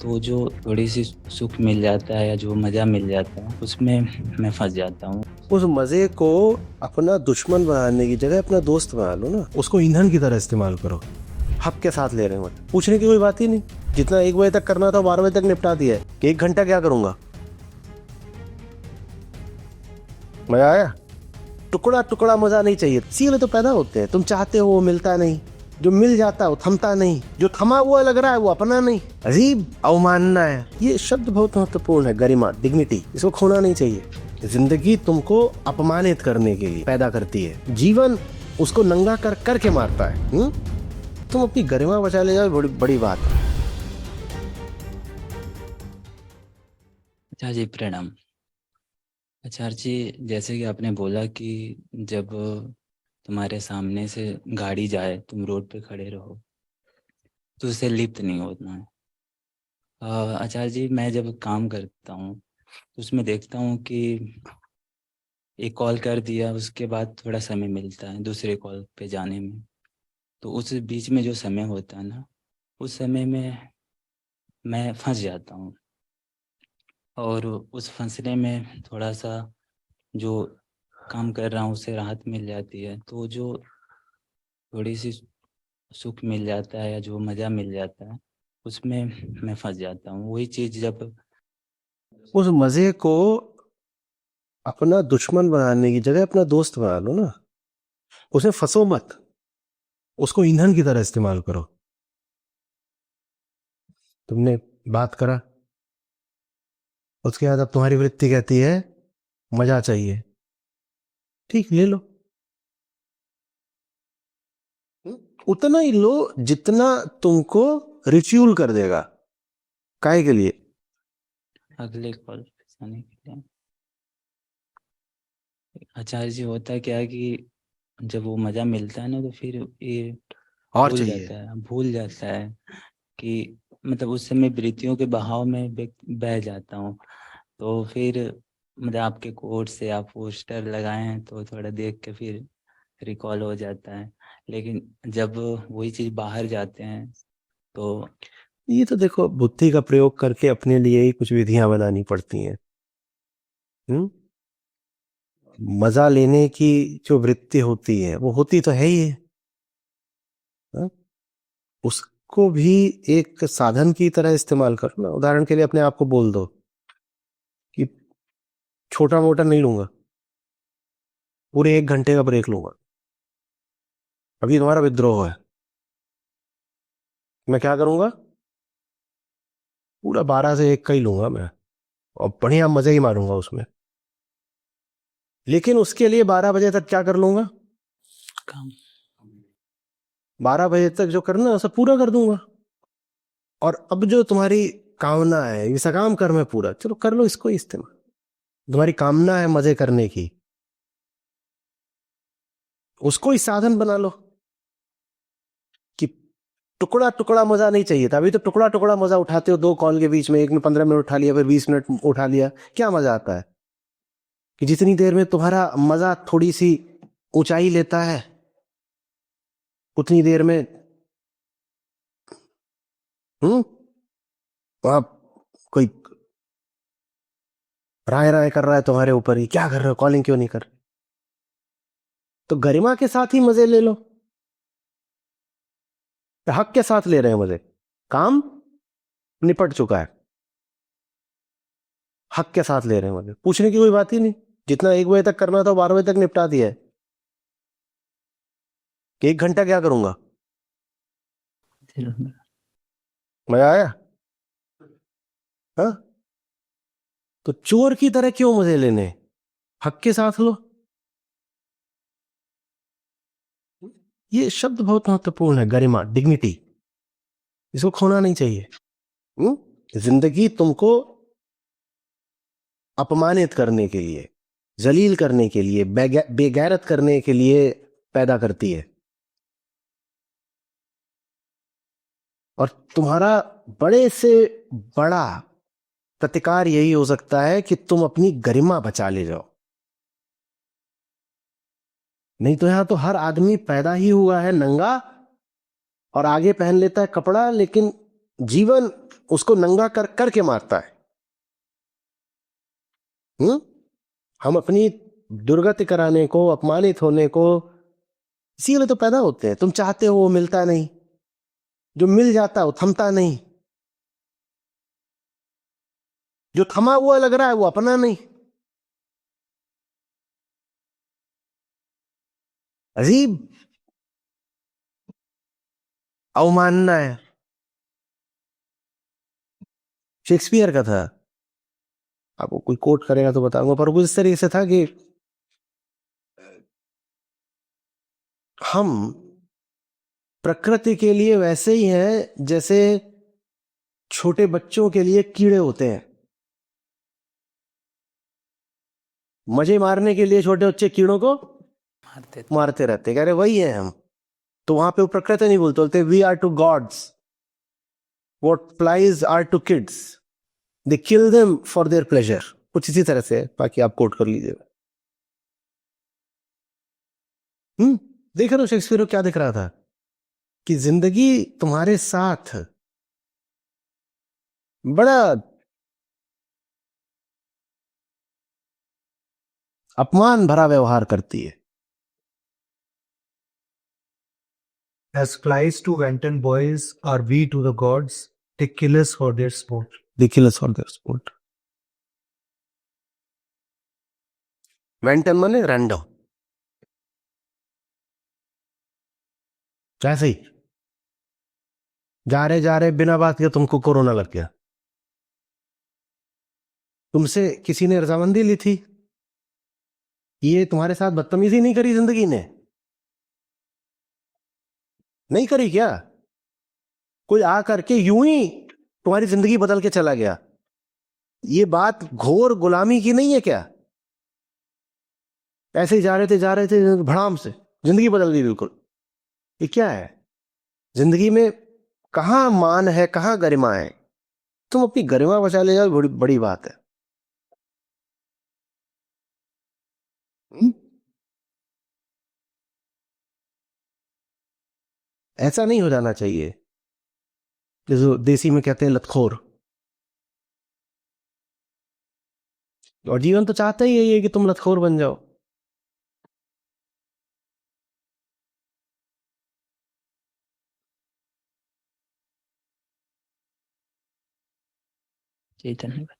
तो जो थोड़ी-सी सुख मिल जाता है या जो मज़ा मिल जाता है, उसमें मैं फँस जाता हूँ। उस मजे को अपना दुश्मन बनाने की जगह अपना दोस्त बना लो ना। उसको ईंधन की तरह इस्तेमाल करो। हक के साथ ले रहे हो, पूछने की कोई बात ही नहीं। जितना 1 बजे तक करना था 12 बजे तक निपटा दिया है कि 1 घंटा क्या करूंगा। मजा आया? टुकड़ा टुकड़ा मजा नहीं चाहिए। इसीलिए तो पैदा होते हैं। तुम चाहते हो वो मिलता नहीं, जो मिल जाता है वो थमता नहीं, जो थमा हुआ लग रहा है वो अपना नहीं। अजीब अवमानना है। ये शब्द बहुत महत्वपूर्ण है। गरिमा, डिग्निटी, इसको खोना नहीं चाहिए। जिंदगी तुमको अपमानित करने के लिए पैदा करती है। जीवन उसको नंगा कर करके मारता है। तुम अपनी गरिमा बचा ले जाओ, बड़ी बड़ी बात है। अच्छा जी, प्रणाम। आचार्य जी, जैसे कि आपने बोला कि जब तुम्हारे सामने से गाड़ी जाए, तुम रोड पे खड़े रहो, तो उससे लिप्त नहीं होना है। आचार्य जी, मैं जब काम करता हूँ, तो उसमें देखता हूँ कि एक कॉल कर दिया, उसके बाद थोड़ा समय मिलता है दूसरे कॉल पे जाने में। तो उस बीच में जो समय होता है ना, उस समय में मैं फँस जाता हूँ और उस फँसने में थोड़ा-सा जो काम कर रहा हूँ उससे राहत मिल जाती है। तो जो थोड़ी-सी सुख मिल जाता है या जो मज़ा मिल जाता है, उसमें मैं फँस जाता हूँ। वही चीज़ जब उस मजे को अपना दुश्मन बनाने की जगह अपना दोस्त बना लो ना। उसमें फंसो मत। उसको ईंधन की तरह इस्तेमाल करो। तुमने बात करा, उसके बाद अब तुम्हारी वृत्ति कहती है मजा चाहिए। ठीक, ले लो। उतना ही लो जितना तुमको रिच्यूल कर देगा। काहे के लिए? अगले कॉल पे जाने के लिए आचार्य जी, होता क्या है कि जब वो मज़ा मिलता है ना, तो फिर ये और चाहिए। भूल जाता है कि मतलब उस समय वृत्तियों के बहाव में बह जाता हूँ। तो फिर मतलब आपके कोट से आप पोस्टर लगाए हैं तो थोड़ा देख के फिर रिकॉल हो जाता है। लेकिन जब वही चीज़ बाहर जाते हैं तो ये तो देखो, बुद्धि का प्रयोग करके अपने लिए ही कुछ विधियां बनानी पड़ती हैं। हम्म मजा लेने की जो वृत्ति होती है वो होती तो है ही है। हाँ? उसको भी एक साधन की तरह इस्तेमाल करो ना। उदाहरण के लिए अपने आप को बोल दो कि छोटा मोटा नहीं लूंगा, पूरे 1 घंटे का ब्रेक लूंगा। अभी तुम्हारा विद्रोह है, मैं क्या करूंगा? पूरा 12 से 1 का ही लूंगा मैं, और बढ़िया मजे ही मारूंगा उसमें। लेकिन उसके लिए 12 बजे तक क्या कर लूंगा? काम 12 बजे तक जो करना है उसे पूरा कर दूंगा। और अब जो तुम्हारी कामना है, ये सकाम कर्म है पूरा, चलो कर लो इसको ही इस्तेमाल। तुम्हारी कामना है मजे करने की, उसको ही साधन बना लो। कि टुकड़ा टुकड़ा मजा नहीं चाहिए था। अभी तो टुकड़ा टुकड़ा मजा उठाते हो। 2 कॉल के बीच में, एक में 15 मिनट उठा लिया, फिर 20 मिनट उठा लिया। क्या मजा आता है? कि जितनी देर में तुम्हारा मजा थोड़ी सी ऊंचाई लेता है, उतनी देर में हम्म आप कोई राय राय कर रहा है तुम्हारे ऊपर ही, क्या कर रहे हो, कॉलिंग क्यों नहीं कर रहे? तो गरिमा के साथ ही मजे ले लो। हक के साथ ले रहे हैं मजे। काम निपट चुका है, हक के साथ ले रहे हैं मजे। पूछने की कोई बात ही नहीं। जितना 1 बजे तक करना था 12 बजे तक निपटा दिया है कि 1 घंटा क्या करूंगा। मजा आया? हाँ? तो चोर की तरह क्यों मजे लेने? हक के साथ लो। ये शब्द बहुत महत्वपूर्ण है। गरिमा, डिग्निटी, इसको खोना नहीं चाहिए। जिंदगी तुमको अपमानित करने के लिए, जलील करने के लिए, बेगैरत करने के लिए पैदा करती है। और तुम्हारा बड़े से बड़ा प्रतिकार यही हो सकता है कि तुम अपनी गरिमा बचा ले जाओ। नहीं तो यहां तो हर आदमी पैदा ही हुआ है नंगा, और आगे पहन लेता है कपड़ा, लेकिन जीवन उसको नंगा करके मारता है। हम अपनी दुर्गति कराने को, अपमानित होने को, इसीलिए तो पैदा होते हैं। तुम चाहते हो वो मिलता नहीं, जो मिल जाता है वो थमता नहीं, जो थमा हुआ लग रहा है वो अपना नहीं। अजीब अवमानना है। शेक्सपियर का था, आपको कोई कोट करेगा तो बताऊंगा, पर वो इस तरीके से था कि हम प्रकृति के लिए वैसे ही हैं जैसे छोटे बच्चों के लिए कीड़े होते हैं। मजे मारने के लिए छोटे बच्चे कीड़ों को मारते रहते, कह रहे वही है हम। तो वहां पे वो प्रकृति नहीं बोलते we are to gods what flies are to kids, they kill them for their pleasure. कुछ इसी तरह से, बाकी आप कोट कर लीजिएगा। देख रहे हो शेक्सपियर को क्या दिख रहा था कि जिंदगी तुम्हारे साथ बड़ा अपमान भरा व्यवहार करती है। As flies to wanton boys are we to the gods, they kill us for their sport. They kill us for their sport. वेंटन माने रैंडम, कैसे ही जा रहे बिना बात के तुमको कोरोना लग गया। तुमसे किसी ने रजामंदी ली थी, ये तुम्हारे साथ बदतमीजी नहीं करी जिंदगी ने? नहीं करी क्या? कोई आ करके यूं ही तुम्हारी जिंदगी बदल के चला गया। ये बात घोर गुलामी की नहीं है क्या? ऐसे ही जा रहे थे भड़ाम से जिंदगी बदल गई बिल्कुल। ये क्या है? जिंदगी में कहां मान है, कहां गरिमा है? तुम अपनी गरिमा बचा ले जाओ, बड़ी बड़ी बात है। ऐसा नहीं हो जाना चाहिए, जो देसी में कहते हैं लतखोर। और जीवन तो चाहता ही यही है कि तुम लतखोर बन जाओ। जी धन्यवाद।